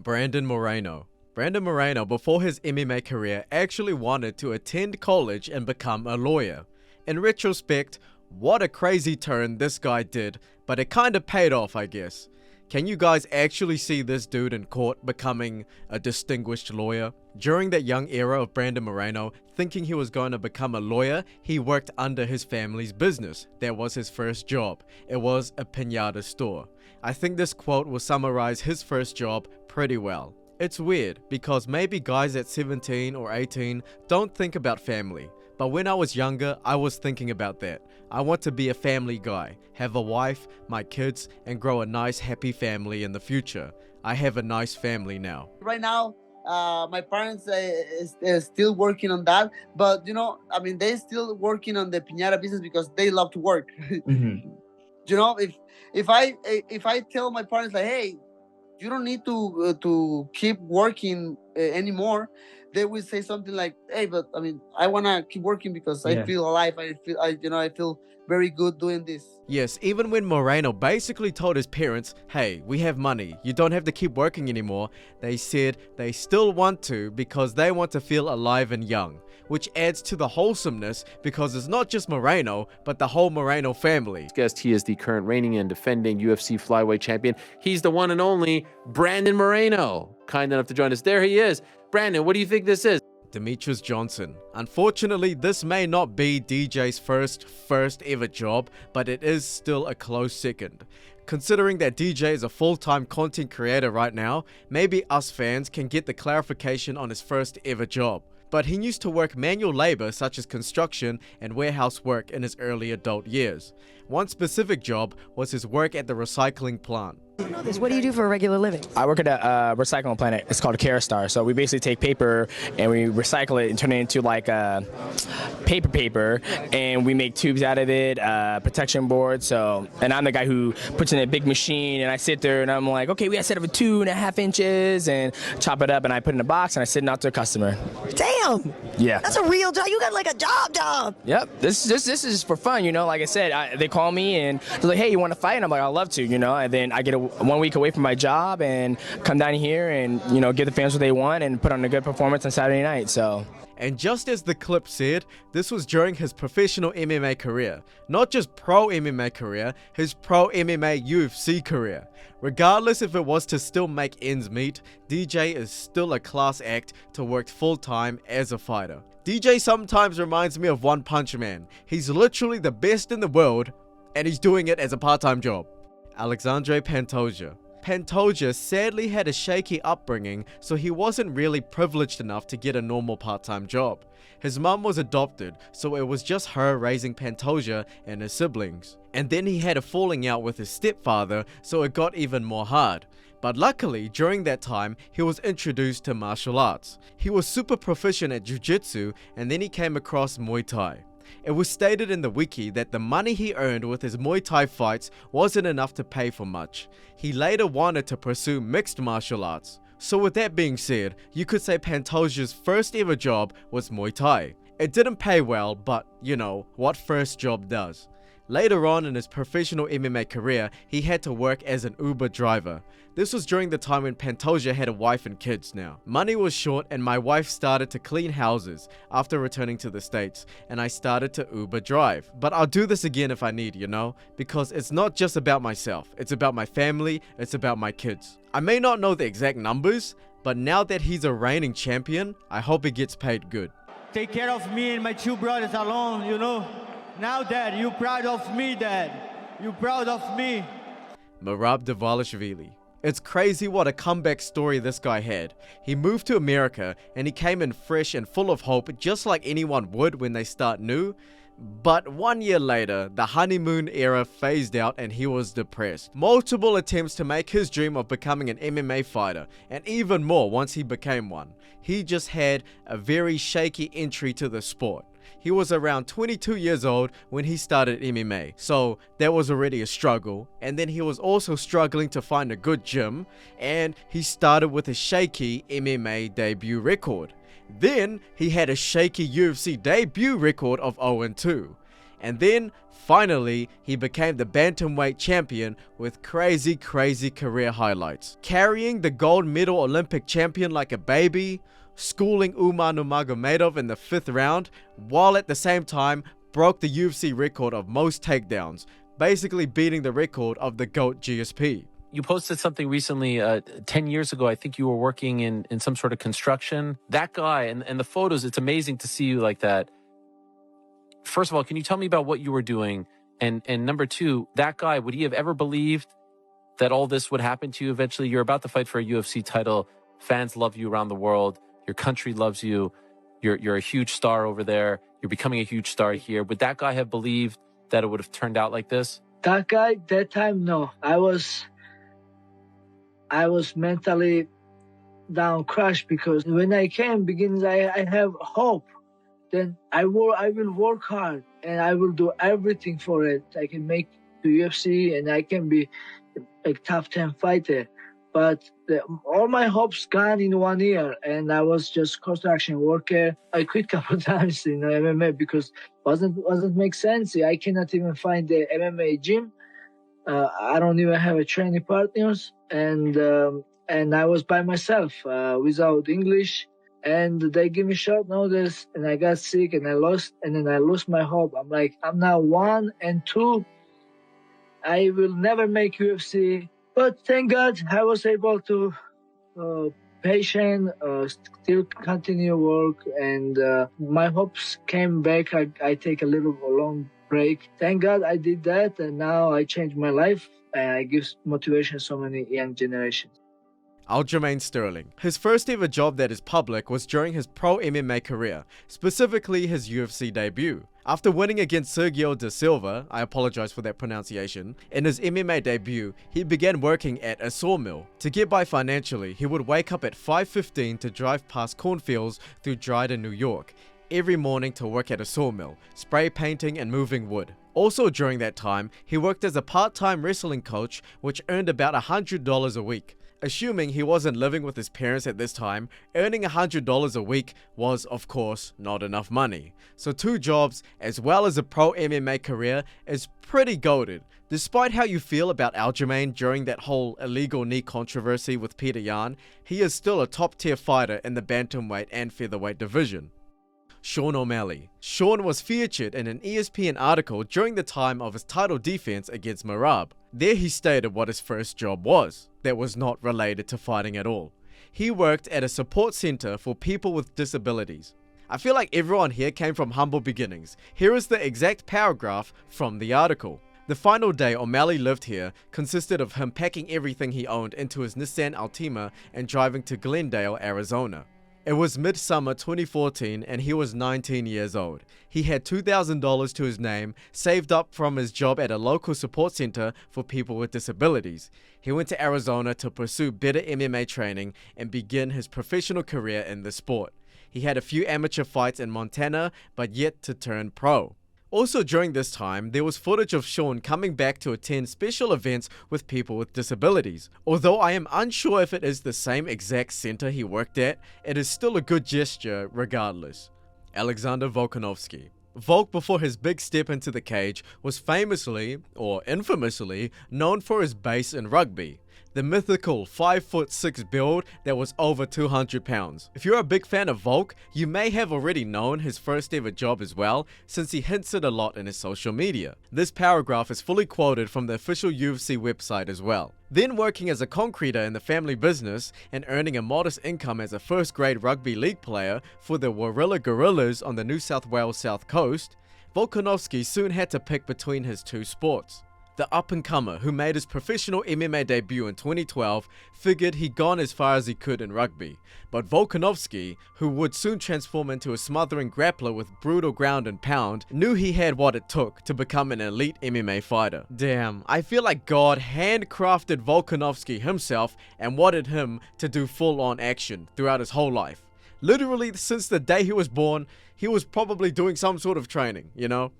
Brandon Moreno. Brandon Moreno, before his MMA career, actually wanted to attend college and become a lawyer. In retrospect, what a crazy turn this guy did, but it kinda paid off, I guess. Can you guys actually see this dude in court becoming a distinguished lawyer? During that young era of Brandon Moreno, thinking he was going to become a lawyer, he worked under his family's business. That was his first job. It was a piñata store. I think this quote will summarize his first job pretty well. It's weird because maybe guys at 17 or 18 don't think about family. But when I was younger, I was thinking about that. I want to be a family guy, have a wife, my kids, and grow a nice happy family in the future. I have a nice family now. Right now, my parents are still working on that, but they're still working on the piñata business because they love to work. Mm-hmm. If I tell my parents like, hey, you don't need to keep working anymore, they will say something like, hey, but I want to keep working because I feel alive. I feel very good doing this. Yes, even when Moreno basically told his parents, hey, we have money, you don't have to keep working anymore, they said they still want to because they want to feel alive and young, which adds to the wholesomeness because it's not just Moreno, but the whole Moreno family. Guest, he is the current reigning and defending UFC flyweight champion. He's the one and only Brandon Moreno. Kind enough to join us. There he is. Brandon, what do you think this is? Demetrious Johnson. Unfortunately, this may not be DJ's first ever job, but it is still a close second. Considering that DJ is a full-time content creator right now, maybe us fans can get the clarification on his first ever job. But he used to work manual labor such as construction and warehouse work in his early adult years. One specific job was his work at the recycling plant. What do you do for a regular living? I work at a recycling plant. It's called a Carestar. So we basically take paper and we recycle it and turn it into like paper, and we make tubes out of it, protection board. And I'm the guy who puts in a big machine, and I sit there and I'm like, okay, we got to set up 2.5 inches and chop it up, and I put it in a box and I send it out to a customer. Damn! Yeah. That's a real job. You got like a job. Yep. This is for fun, Like I said, they call me and they're like, hey, you want to fight? And I'm like, I'd love to, And then I get 1 week away from my job and come down here and, give the fans what they want and put on a good performance on Saturday night, so. And just as the clip said, this was during his professional MMA career. Not just pro MMA career, his pro MMA UFC career. Regardless if it was to still make ends meet, DJ is still a class act to work full-time as a fighter. DJ sometimes reminds me of One Punch Man. He's literally the best in the world, and he's doing it as a part-time job. Alexandre Pantoja. Pantoja sadly had a shaky upbringing, so he wasn't really privileged enough to get a normal part-time job. His mum was adopted, so it was just her raising Pantoja and his siblings. And then he had a falling out with his stepfather, so it got even more hard. But luckily, during that time, he was introduced to martial arts. He was super proficient at jiu-jitsu, and then he came across Muay Thai. It was stated in the wiki that the money he earned with his Muay Thai fights wasn't enough to pay for much. He later wanted to pursue mixed martial arts. So with that being said, you could say Pantoja's first ever job was Muay Thai. It didn't pay well, but what first job does. Later on in his professional MMA career, he had to work as an Uber driver. This was during the time when Pantoja had a wife and kids now. Money was short and my wife started to clean houses after returning to the States, and I started to Uber drive. But I'll do this again if I need, because it's not just about myself, it's about my family, it's about my kids. I may not know the exact numbers, but now that he's a reigning champion, I hope he gets paid good. Take care of me and my 2 brothers alone, Now, Dad, you proud of me, Dad? You proud of me? Merab Dvalishvili. It's crazy what a comeback story this guy had. He moved to America and he came in fresh and full of hope, just like anyone would when they start new. But 1 year later, the honeymoon era phased out and he was depressed. Multiple attempts to make his dream of becoming an MMA fighter, and even more once he became one. He just had a very shaky entry to the sport. He was around 22 years old when he started MMA, so that was already a struggle. And then he was also struggling to find a good gym, and he started with a shaky MMA debut record. Then he had a shaky UFC debut record of 0-2. And then, finally, he became the bantamweight champion with crazy career highlights. Carrying the gold medal Olympic champion like a baby, schooling Umar Nurmagomedov in the 5th round, while at the same time broke the UFC record of most takedowns, basically beating the record of the GOAT GSP. You posted something recently, 10 years ago. I think you were working in some sort of construction. That guy and the photos, it's amazing to see you like that. First of all, can you tell me about what you were doing? And number two, that guy, would he have ever believed that all this would happen to you eventually? You're about to fight for a UFC title. Fans love you around the world. Your country loves you. You're a huge star over there. You're becoming a huge star here. Would that guy have believed that it would have turned out like this? That guy, that time, no. I was mentally down, crushed, because when I came, beginnings, I have hope. Then I will work hard and I will do everything for it. I can make the UFC and I can be a top 10 fighter. But all my hopes gone in 1 year, and I was just construction worker. I quit a couple of times in MMA because wasn't make sense. I cannot even find the MMA gym. I don't even have a training partners, and I was by myself without English. And they give me short notice, and I got sick, and I lost my hope. I'm like, I'm now 1 and 2. I will never make UFC. But thank God I was able to patient, still continue work, and my hopes came back. I take a long break. Thank God I did that, and now I changed my life, and I give motivation to so many young generations. Aljamain Sterling. His first ever job that is public was during his pro MMA career, specifically his UFC debut. After winning against Sergio da Silva, I apologize for that pronunciation, in his MMA debut, he began working at a sawmill. To get by financially, he would wake up at 5:15 to drive past cornfields through Dryden, New York, every morning to work at a sawmill, spray painting and moving wood. Also during that time, he worked as a part-time wrestling coach, which earned about $100 a week. Assuming he wasn't living with his parents at this time, earning $100 a week was, of course, not enough money. So 2 jobs, as well as a pro MMA career, is pretty goated. Despite how you feel about Aljamain during that whole illegal knee controversy with Peter Yan, he is still a top-tier fighter in the bantamweight and featherweight division. Sean O'Malley. Sean was featured in an ESPN article during the time of his title defense against Merab. There he stated what his first job was, that was not related to fighting at all. He worked at a support center for people with disabilities. I feel like everyone here came from humble beginnings. Here is the exact paragraph from the article. The final day O'Malley lived here consisted of him packing everything he owned into his Nissan Altima and driving to Glendale, Arizona. It was midsummer 2014 and he was 19 years old. He had $2,000 to his name, saved up from his job at a local support center for people with disabilities. He went to Arizona to pursue better MMA training and begin his professional career in the sport. He had a few amateur fights in Montana, but yet to turn pro. Also during this time, there was footage of Sean coming back to attend special events with people with disabilities. Although I am unsure if it is the same exact center he worked at, it is still a good gesture regardless. Alexander Volkanovski. Volk, before his big step into the cage, was famously, or infamously, known for his base in rugby. The mythical 5'6" build that was over 200 pounds. If you're a big fan of Volk, you may have already known his first ever job as well, since he hints it a lot in his social media. This paragraph is fully quoted from the official UFC website as well. Then working as a concreter in the family business and earning a modest income as a first-grade rugby league player for the Warilla Gorillas on the New South Wales South Coast, Volkanovski soon had to pick between his 2 sports. The up-and-comer who made his professional MMA debut in 2012 figured he'd gone as far as he could in rugby, but Volkanovski, who would soon transform into a smothering grappler with brutal ground and pound, knew he had what it took to become an elite MMA fighter. Damn, I feel like God handcrafted Volkanovski himself and wanted him to do full-on action throughout his whole life. Literally, since the day he was born, he was probably doing some sort of training, you know?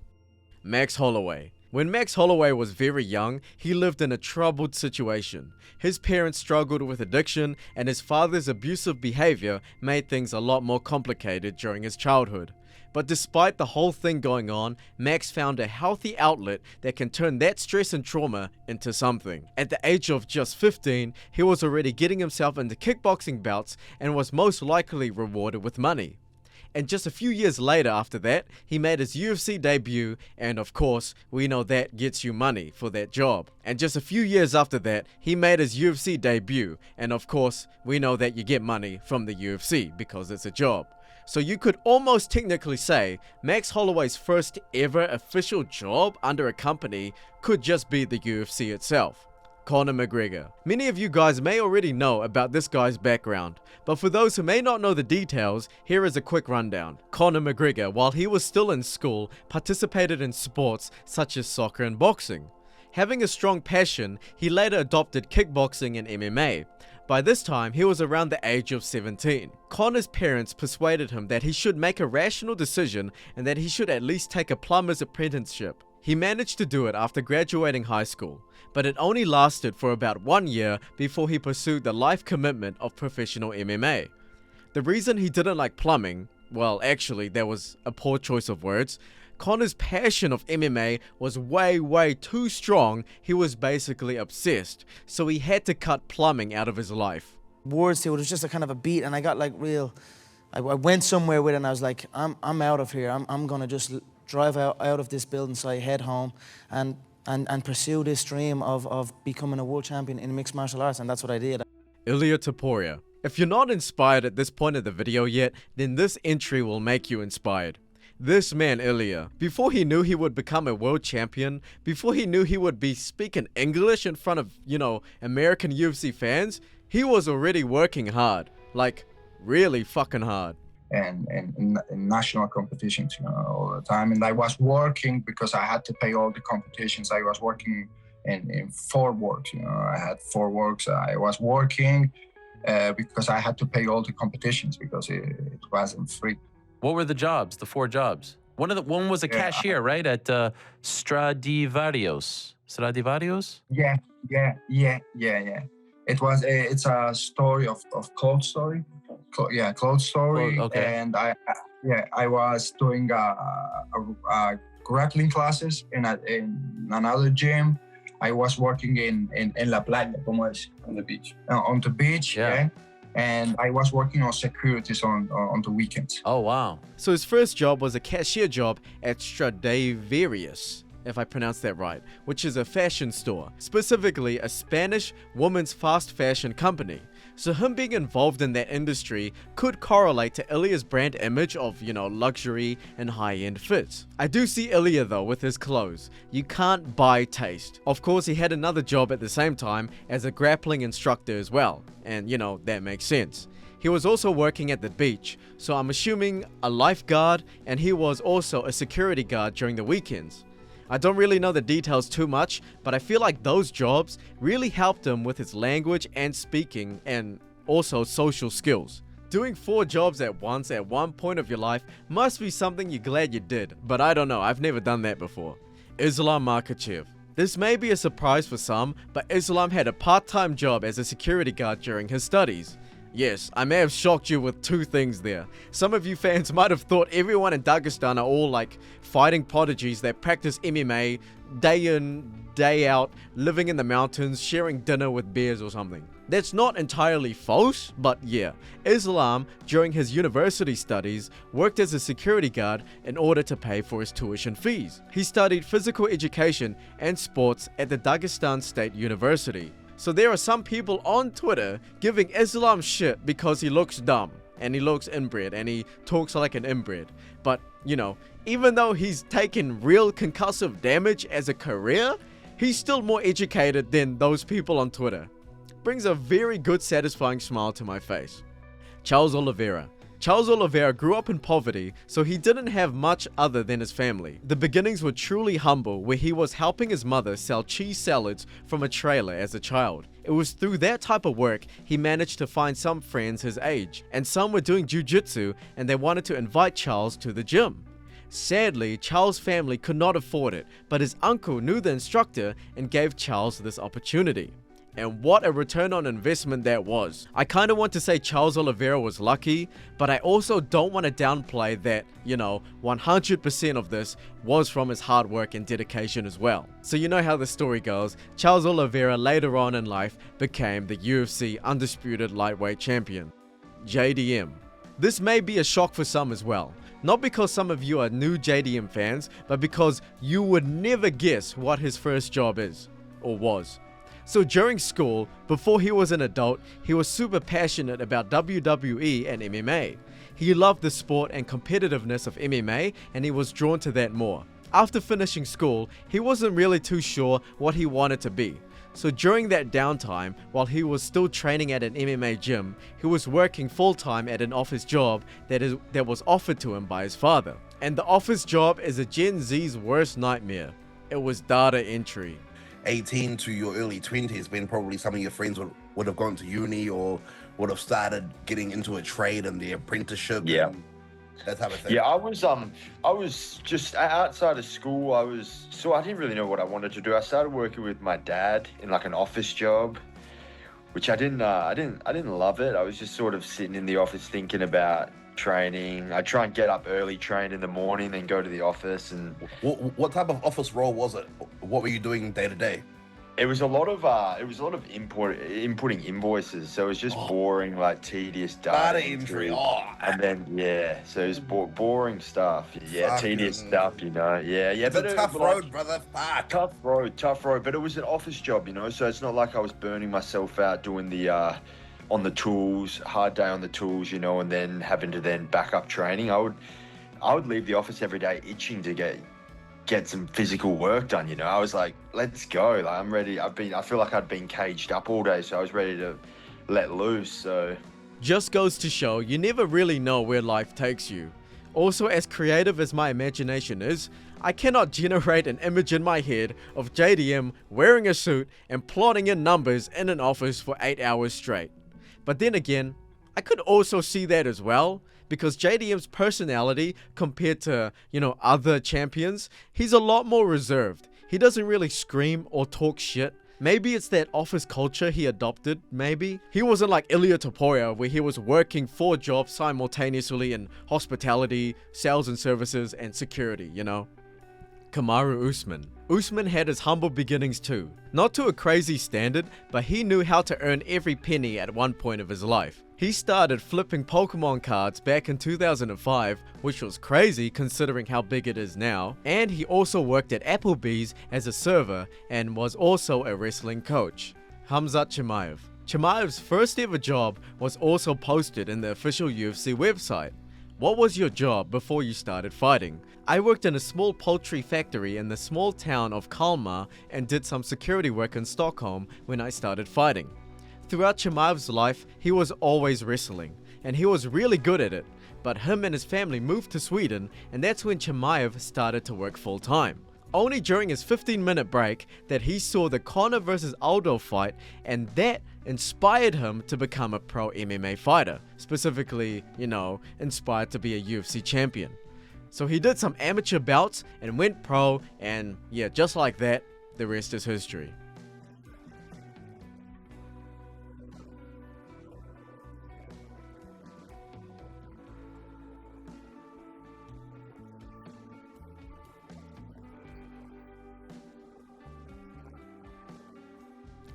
Max Holloway. When Max Holloway was very young, he lived in a troubled situation. His parents struggled with addiction, and his father's abusive behavior made things a lot more complicated during his childhood. But despite the whole thing going on, Max found a healthy outlet that can turn that stress and trauma into something. At the age of just 15, he was already getting himself into kickboxing bouts and was most likely rewarded with money. And just a few years later after that, he made his UFC debut, and of course, we know that gets you money for that job. And just a few years after that, he made his UFC debut, and of course, we know that you get money from the UFC because it's a job. So you could almost technically say Max Holloway's first ever official job under a company could just be the UFC itself. Conor McGregor. Many of you guys may already know about this guy's background, but for those who may not know the details, here is a quick rundown. Conor McGregor, while he was still in school, participated in sports such as soccer and boxing. Having a strong passion, he later adopted kickboxing and MMA. By this time, he was around the age of 17. Conor's parents persuaded him that he should make a rational decision and that he should at least take a plumber's apprenticeship. He managed to do it after graduating high school, but it only lasted for about 1 year before he pursued the life commitment of professional MMA. The reason he didn't like plumbing, well, actually, that was a poor choice of words. Conor's passion of MMA was way too strong. He was basically obsessed, so he had to cut plumbing out of his life. Words to it was just a kind of a beat, and I got like real. I went somewhere with it, and I was like, I'm out of here. I'm gonna just drive out of this building, so I head home and pursue this dream of becoming a world champion in mixed martial arts, and that's what I did. Ilia Topuria. If you're not inspired at this point of the video yet, then this entry will make you inspired. This man Ilia, before he knew he would become a world champion, before he knew he would be speaking English in front of, American UFC fans, he was already working hard. Like, really fucking hard. And in national competitions, all the time. And I was working because I had to pay all the competitions. I was working in 4 works, I had 4 works. I was working because I had to pay all the competitions because it wasn't free. What were the jobs, the 4 jobs? One was a cashier, right? At Stradivarius. Stradivarius? Yeah. It's a story of clothes story. Clothes story. Oh, okay. And I was doing grappling classes in another gym. I was working in La Playa, como es, on the beach. On the beach, yeah. And I was working on securities on the weekends. Oh, wow. So his first job was a cashier job at Stradivarius, if I pronounced that right, which is a fashion store, specifically a Spanish women's fast fashion company. So him being involved in that industry could correlate to Ilia's brand image of, luxury and high-end fits. I do see Ilia though with his clothes. You can't buy taste. Of course, he had another job at the same time as a grappling instructor as well, and that makes sense. He was also working at the beach, so I'm assuming a lifeguard, and he was also a security guard during the weekends. I don't really know the details too much, but I feel like those jobs really helped him with his language and speaking and also social skills. Doing 4 jobs at once at one point of your life must be something you're glad you did, but I don't know, I've never done that before. Islam Makhachev. This may be a surprise for some, but Islam had a part-time job as a security guard during his studies. Yes, I may have shocked you with 2 things there. Some of you fans might have thought everyone in Dagestan are all like fighting prodigies that practice MMA day in, day out, living in the mountains, sharing dinner with bears or something. That's not entirely false, but yeah, Islam, during his university studies, worked as a security guard in order to pay for his tuition fees. He studied physical education and sports at the Dagestan State University. So there are some people on Twitter giving Islam shit because he looks dumb and he looks inbred and he talks like an inbred. But, even though he's taken real concussive damage as a career, he's still more educated than those people on Twitter. Brings a very good satisfying smile to my face. Charles Oliveira. Charles Oliveira grew up in poverty, so he didn't have much other than his family. The beginnings were truly humble, where he was helping his mother sell cheese salads from a trailer as a child. It was through that type of work he managed to find some friends his age, and some were doing jiu-jitsu and they wanted to invite Charles to the gym. Sadly, Charles' family could not afford it, but his uncle knew the instructor and gave Charles this opportunity. And what a return on investment that was. I kind of want to say Charles Oliveira was lucky, but I also don't want to downplay that, 100% of this was from his hard work and dedication as well. So you know how the story goes. Charles Oliveira later on in life became the UFC Undisputed Lightweight Champion, JDM. This may be a shock for some as well. Not because some of you are new JDM fans, but because you would never guess what his first job is, or was. So during school, before he was an adult, he was super passionate about WWE and MMA. He loved the sport and competitiveness of MMA, and he was drawn to that more. After finishing school, he wasn't really too sure what he wanted to be. So during that downtime, while he was still training at an MMA gym, he was working full-time at an office job that was offered to him by his father. And the office job is a Gen Z's worst nightmare. It was data entry. 18 to your early 20s, when probably some of your friends would have gone to uni or would have started getting into a trade and the apprenticeship. Yeah. And that type of thing. Yeah, I was just outside of school. I didn't really know what I wanted to do. I started working with my dad in like an office job, which I didn't love it. I was just sort of sitting in the office thinking about training. I try and get up early, train in the morning, then go to the office. And what type of office role was it? What were you doing day to day? It was a lot of inputting invoices. So it was just boring, like tedious data entry. And then so it was boring stuff. Yeah, tedious stuff, Yeah. It's a tough road, brother. Fuck. Tough road. But it was an office job, So it's not like I was burning myself out doing the on the tools, hard day on the tools, and then having to then back up training. I would leave the office every day itching to get some physical work done, I was like, let's go. Like, I'm ready. I feel like I'd been caged up all day, so I was ready to let loose. So just goes to show you never really know where life takes you. Also, as creative as my imagination is, I cannot generate an image in my head of JDM wearing a suit and plotting in numbers in an office for 8 hours straight. But then again, I could also see that as well, because JDM's personality compared to, other champions, he's a lot more reserved. He doesn't really scream or talk shit. Maybe it's that office culture he adopted, maybe. He wasn't like Ilia Topuria, where he was working 4 jobs simultaneously in hospitality, sales and services, and security, Kamaru Usman. Usman had his humble beginnings too. Not to a crazy standard, but he knew how to earn every penny at one point of his life. He started flipping Pokemon cards back in 2005, which was crazy considering how big it is now, and he also worked at Applebee's as a server and was also a wrestling coach. Khamzat Chimaev. Chimaev's first ever job was also posted in the official UFC website. What was your job before you started fighting? I worked in a small poultry factory in the small town of Kalmar and did some security work in Stockholm when I started fighting. Throughout Chimaev's life, he was always wrestling, and he was really good at it, but him and his family moved to Sweden, and that's when Chimaev started to work full-time. Only during his 15-minute break that he saw the Conor vs Aldo fight, and that inspired him to become a pro MMA fighter, specifically, inspired to be a UFC champion. So he did some amateur bouts and went pro, and yeah, just like that, the rest is history.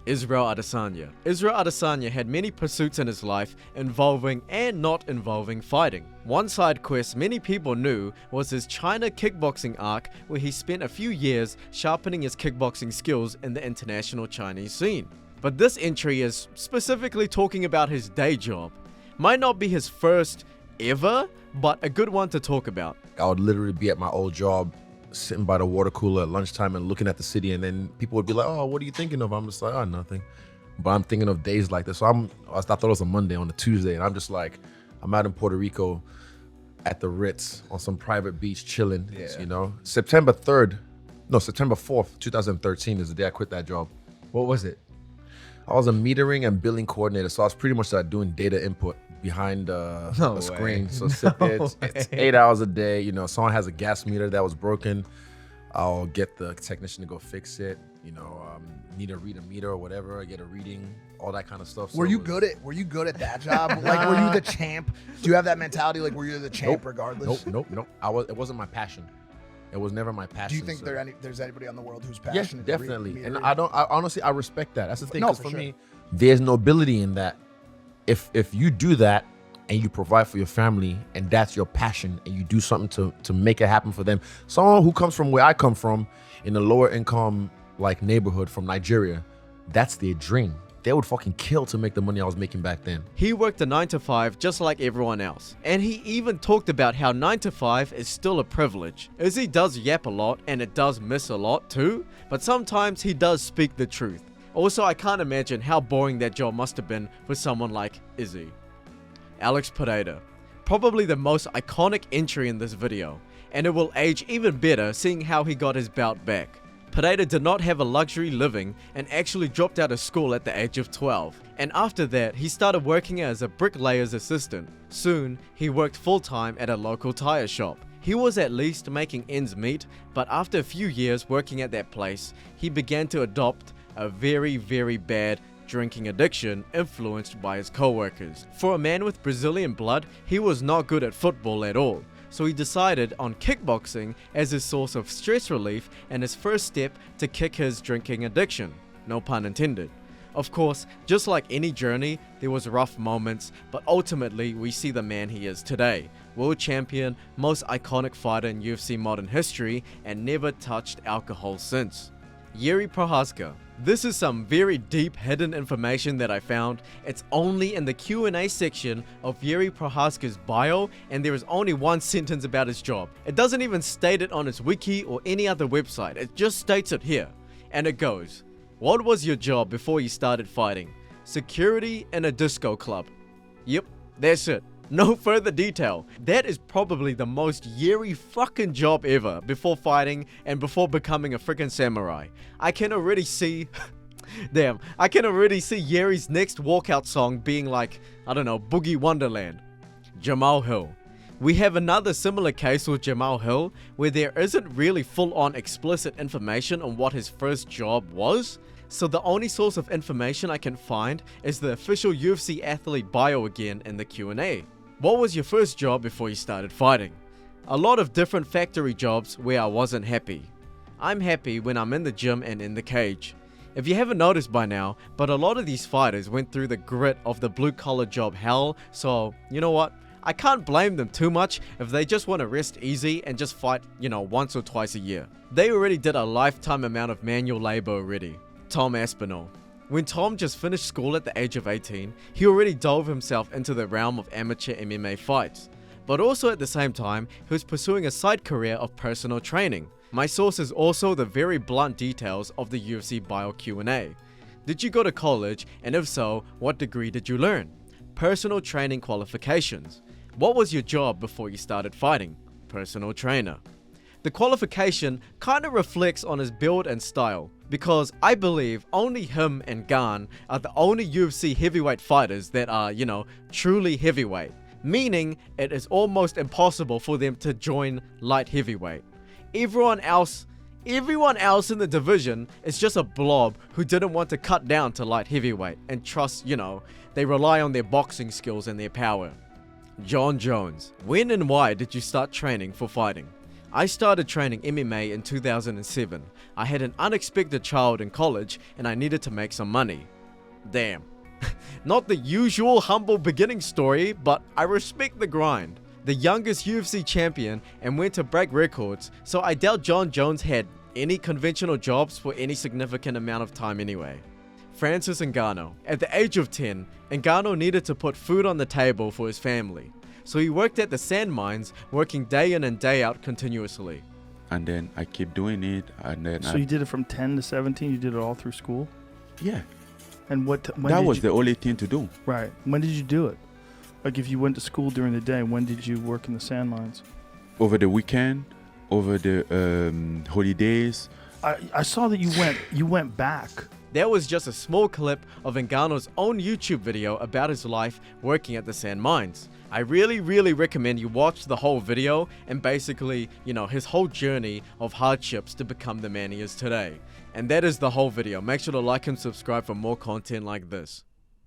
Israel Adesanya. Israel Adesanya had many pursuits in his life involving and not involving fighting. One side quest many people knew was his China kickboxing arc, where he spent a few years sharpening his kickboxing skills in the international Chinese scene. But this entry is specifically talking about his day job. Might not be his first ever, but a good one to talk about. I would literally be at my old job, sitting by the water cooler at lunchtime and looking at the city, and then people would be like, oh, what are you thinking of? I'm just like, oh, nothing. But I'm thinking of days like this. So I thought it was a Monday on a Tuesday, and I'm just like, I'm out in Puerto Rico at the Ritz on some private beach chilling, September 4th, 2013 is the day I quit that job. What was it? I was a metering and billing coordinator, so I was pretty much doing data input behind a screen. So sit there, it's 8 hours a day. Someone has a gas meter that was broken, I'll get the technician to go fix it. need to read a meter or whatever, get a reading, all that kind of stuff. Were you good at that job? Like, were you the champ? Do you have that mentality? Like, were you the champ regardless? Nope. It wasn't my passion. It was never my passion. Do you think there's anybody on the world who's Yes, passionate? definitely. And I honestly, I respect that. That's the thing. No, 'cause for for sure. me, there's nobility in that. If you do that and you provide for your family and that's your passion and you do something to make it happen for them. Someone who comes from where I come from, in a lower income like neighborhood from Nigeria, that's their dream. They would fucking kill to make the money I was making back then. He worked a 9 to 5 just like everyone else. And he even talked about how 9 to 5 is still a privilege. Izzy does yap a lot and it does miss a lot too, but sometimes he does speak the truth. Also, I can't imagine how boring that job must have been for someone like Izzy. Alex Pereira. Probably the most iconic entry in this video, and it will age even better seeing how he got his bout back. Pereira did not have a luxury living and actually dropped out of school at the age of 12. And after that, he started working as a bricklayer's assistant. Soon, he worked full-time at a local tire shop. He was at least making ends meet, but after a few years working at that place, he began to adopt a very, very bad drinking addiction influenced by his co-workers. For a man with Brazilian blood, he was not good at football at all. So he decided on kickboxing as his source of stress relief and his first step to kick his drinking addiction. No pun intended. Of course, just like any journey, there was rough moments, but ultimately we see the man he is today. World champion, most iconic fighter in UFC modern history, and never touched alcohol since. Jiri Prochazka. This is some very deep hidden information that I found. It's only in the Q&A section of Jiri Prochazka's bio, and there is only one sentence about his job. It doesn't even state it on his wiki or any other website, it just states it here. And it goes, what was your job before you started fighting? Security in a disco club. Yep, that's it. No further detail. That is probably the most Jiri fucking job ever before fighting and before becoming a freaking samurai. I can already see I can already see Jiri's next walkout song being like, I don't know, Boogie Wonderland. Jamahal Hill. We have another similar case with Jamahal Hill where there isn't really full-on explicit information on what his first job was. So the only source of information I can find is the official UFC athlete bio again in the Q&A. What was your first job before you started fighting? A lot of different factory jobs where I wasn't happy. I'm happy when I'm in the gym and in the cage. If you haven't noticed by now, but a lot of these fighters went through the grit of the blue collar job hell, so you know what? I can't blame them too much if they just want to rest easy and just fight, once or twice a year. They already did a lifetime amount of manual labor already. Tom Aspinall. When Tom just finished school at the age of 18, he already dove himself into the realm of amateur MMA fights. But also at the same time, he was pursuing a side career of personal training. My source is also the very blunt details of the UFC bio Q&A. Did you go to college, and if so, what degree did you learn? Personal training qualifications. What was your job before you started fighting? Personal trainer. The qualification kind of reflects on his build and style, because I believe only him and Ngannou are the only UFC heavyweight fighters that are, truly heavyweight, meaning it is almost impossible for them to join light heavyweight. Everyone else in the division is just a blob who didn't want to cut down to light heavyweight and trust, they rely on their boxing skills and their power. Jon Jones. When and why did you start training for fighting? I started training MMA in 2007. I had an unexpected child in college and I needed to make some money. Damn. Not the usual humble beginning story, but I respect the grind. The youngest UFC champion and went to break records, so I doubt Jon Jones had any conventional jobs for any significant amount of time anyway. Francis Ngannou. At the age of 10, Ngannou needed to put food on the table for his family. So he worked at the sand mines, working day in and day out continuously. And then I keep doing it, and then So you did it from 10 to 17? You did it all through school? Yeah. And when that was the only thing to do. Right. When did you do it? Like if you went to school during the day, when did you work in the sand mines? Over the weekend, over the holidays. I saw that you went back That was just a small clip of Ngannou's own YouTube video about his life working at the sand mines. I really recommend you watch the whole video and basically, his whole journey of hardships to become the man he is today. And that is the whole video. Make sure to like and subscribe for more content like this.